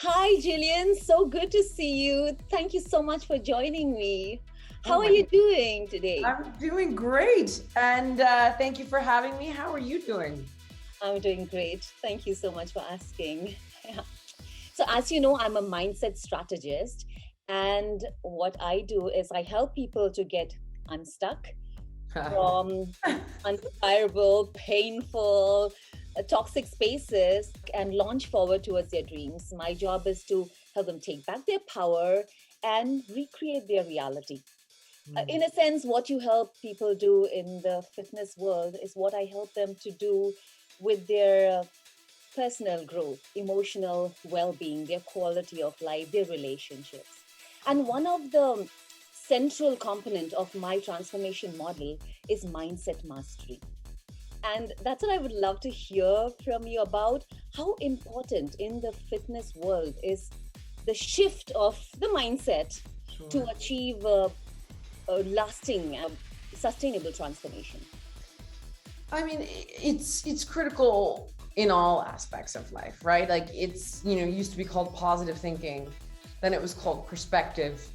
Hi, Jillian. So good to see you. Thank you so much for joining me. Oh How are my, you doing today? I'm doing great. And thank you for having me. How are you doing? I'm doing great. Thank you so much for asking. Yeah. So, as you know, I'm a mindset strategist. And what I do is I help people to get unstuck from undesirable, painful, toxic spaces and launch forward towards their dreams. My job is to help them take back their power and recreate their reality. In a sense, what you help people do in the fitness world is what I help them to do with their personal growth, emotional well being, their quality of life, their relationships. And one of the central component of my transformation model is mindset mastery. And that's what I would love to hear from you about how important in the fitness world is the shift of the mindset to Sure. achieve a lasting, sustainable transformation. I mean, it's critical in all aspects of life, right? Like used to be called positive thinking, then it was called perspective.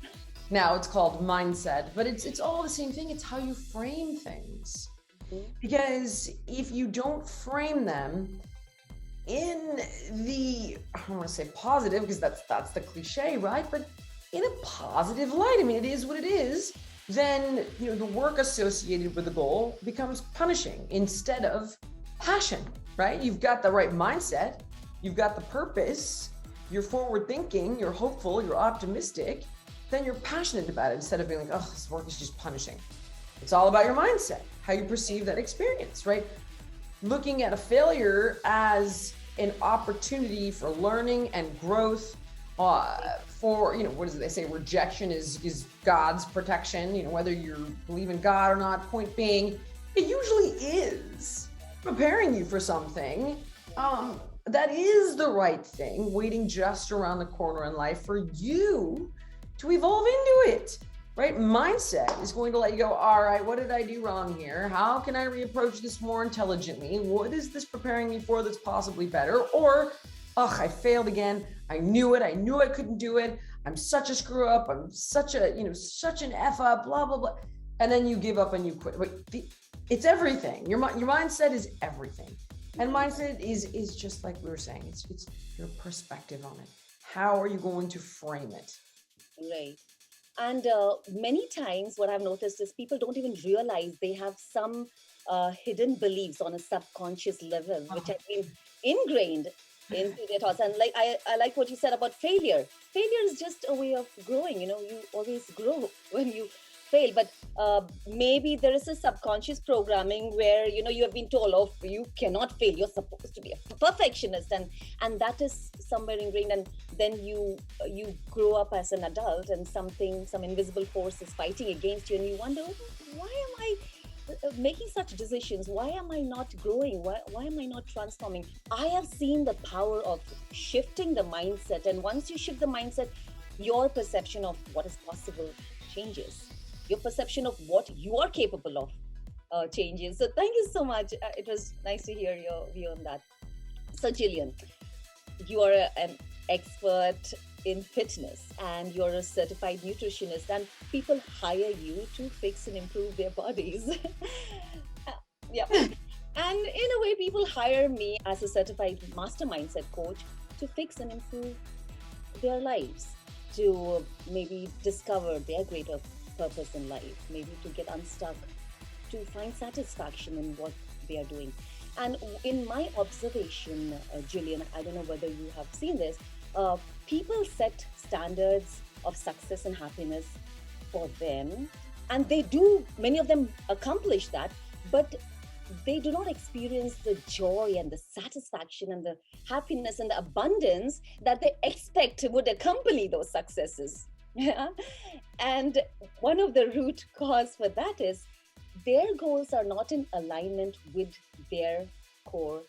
Now it's called mindset, but it's all the same thing. It's how you frame things. Mhm. Because if you don't frame them in I don't want to say positive because that's the cliche, right? But in a positive light, I mean, it is what it is. Then the work associated with the goal becomes punishing instead of passion, right? You've got the right mindset, you've got the purpose, you're forward thinking, you're hopeful, you're optimistic. Then you're passionate about it instead of being like, oh, this work is just punishing. It's all about your mindset, how you perceive that experience, right? Looking at a failure as an opportunity for learning and growth. For what is it they say? Rejection is God's protection. Whether you believe in God or not. Point being, it usually is preparing you for something that is the right thing, waiting just around the corner in life for you to evolve into it. Right? Mindset is going to let you go, all right, what did I do wrong here? How can I reapproach this more intelligently? What is this preparing me for that's possibly better? Or, ugh, I failed again. I knew it. I knew I couldn't do it. I'm such a screw up. I'm such an F up, blah, blah, blah. And then you give up and you quit. But it's everything. Your mindset is everything. And mindset is just like we were saying, it's your perspective on it. How are you going to frame it? Right. And many times, what I've noticed is people don't even realize they have some hidden beliefs on a subconscious level, which have been ingrained into their thoughts. And like I like what you said about failure. Failure is just a way of growing. You always grow when you fail. But maybe there is a subconscious programming where you have been told, "Oh, you cannot fail. You're supposed to be a perfectionist," and that is somewhere ingrained. And then you grow up as an adult and some invisible force is fighting against you, and you wonder, why am I making such decisions? Why am I not growing? Why am I not transforming? I have seen the power of shifting the mindset, and once you shift the mindset, your perception of what is possible changes. Your perception of what you are capable of changes. So thank you so much. It was nice to hear your view on that. So Jillian, you are an expert in fitness and you're a certified nutritionist, and people hire you to fix and improve their bodies. Yeah. And in a way, people hire me as a certified master mindset coach to fix and improve their lives, to maybe discover their greater purpose in life, maybe to get unstuck, to find satisfaction in what they are doing. And in my observation, Jillian, I don't know whether you have seen this, uh, people set standards of success and happiness for them, and they do, many of them accomplish that, but they do not experience the joy and the satisfaction and the happiness and the abundance that they expect would accompany those successes. Yeah. And one of the root cause for that is their goals are not in alignment with their core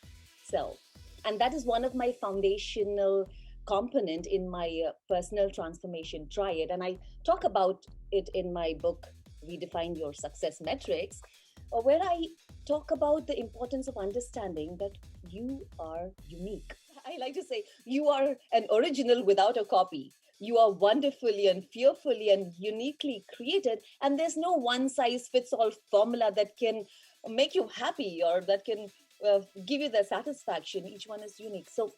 self. And that is one of my foundational component in my personal transformation triad. And I talk about it in my book, Redefine Your Success Metrics, where I talk about the importance of understanding that you are unique. I like to say you are an original without a copy. You are wonderfully and fearfully and uniquely created, and there's no one size fits all formula that can make you happy or that can give you the satisfaction. Each one is unique. So,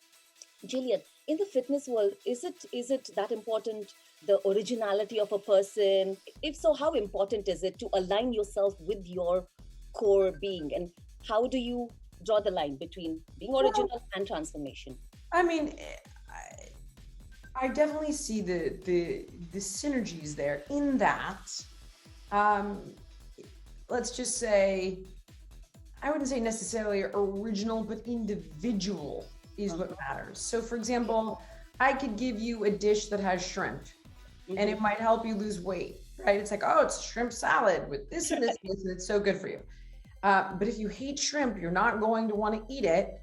Jillian, in the fitness world, is it that important, the originality of a person? If so, how important is it to align yourself with your core being? And how do you draw the line between being Well, original and transformation? I mean, I definitely see the synergies there in that. Um, let's just say, I wouldn't say necessarily original, but individual is what Uh-huh. matters. So, for example, I could give you a dish that has shrimp, and Mm-hmm. it might help you lose weight, right? It's like, oh, it's shrimp salad with this and this and this, and it's so good for you. But if you hate shrimp, you're not going to want to eat it,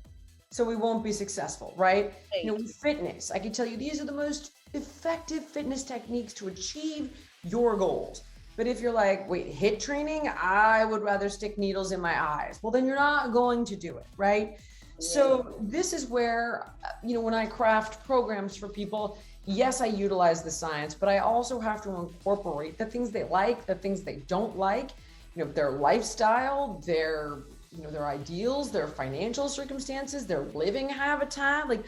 so we won't be successful, right? Right. With fitness, I can tell you these are the most effective fitness techniques to achieve your goals. But if you're like, wait, HIIT training, I would rather stick needles in my eyes. Well, then you're not going to do it, right? Right. So this is where, when I craft programs for people, yes, I utilize the science, but I also have to incorporate the things they like, the things they don't like, their lifestyle, their ideals, their financial circumstances, their living habitat, like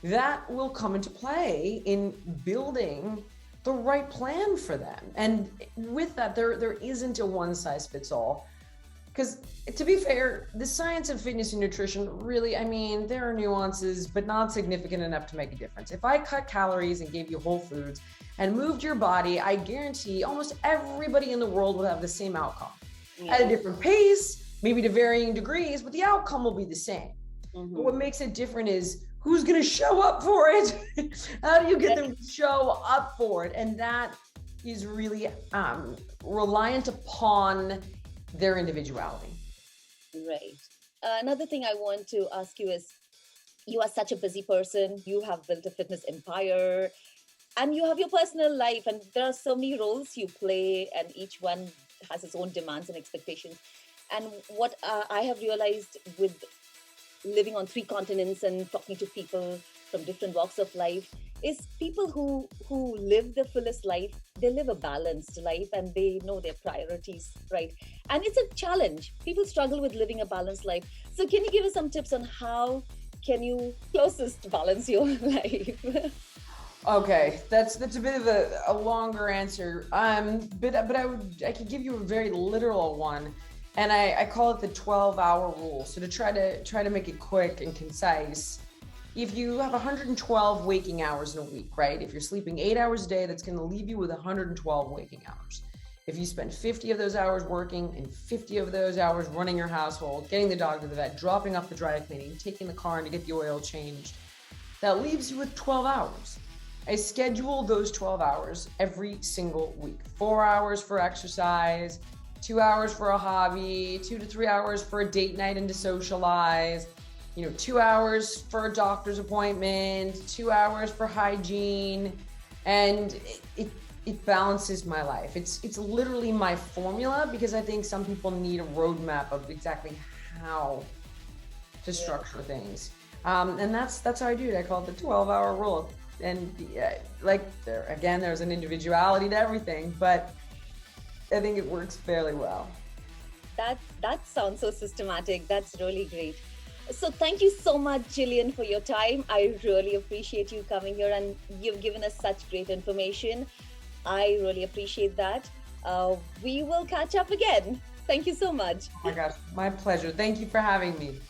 that will come into play in building the right plan for them. And with that, there isn't a one size fits all. Because to be fair, the science of fitness and nutrition really, I mean, there are nuances, but not significant enough to make a difference. If I cut calories and gave you whole foods and moved your body, I guarantee almost everybody in the world would have the same outcome at a Yeah. different pace, maybe to varying degrees, but the outcome will be the same. But Mm-hmm. what makes it different is who's going to show up for it. How do you get them to show up for it? And that is really reliant upon their individuality. Right. Another thing I want to ask you is, you are such a busy person. You have built a fitness empire and you have your personal life, and there are so many roles you play, and each one has its own demands and expectations. And what I have realized with living on three continents and talking to people from different walks of life is people who live the fullest life, they live a balanced life and they know their priorities, right? And it's a challenge. People struggle with living a balanced life. So can you give us some tips on how can you closest balance your life? Okay, that's a bit of a longer answer. But I could give you a very literal one, and I call it the 12-hour rule. So to try to make it quick and concise, if you have 112 waking hours in a week, right? If you're sleeping 8 hours a day, that's going to leave you with 112 waking hours. If you spend 50 of those hours working and 50 of those hours running your household, getting the dog to the vet, dropping off the dry cleaning, taking the car in to get the oil changed, that leaves you with 12 hours. I schedule those 12 hours every single week. 4 hours for exercise, 2 hours for a hobby, 2 to 3 hours for a date night and to socialize, 2 hours for a doctor's appointment, 2 hours for hygiene, and it balances my life. It's literally my formula, because I think some people need a roadmap of exactly how to Yeah. structure things. And that's how I do it. I call it the 12-hour rule. And like there's an individuality to everything, but I think it works fairly well. That sounds so systematic. That's really great. So thank you so much, Jillian, for your time. I really appreciate you coming here, and you've given us such great information. I really appreciate that. We will catch up again. Thank you so much. Oh my gosh, my pleasure. Thank you for having me.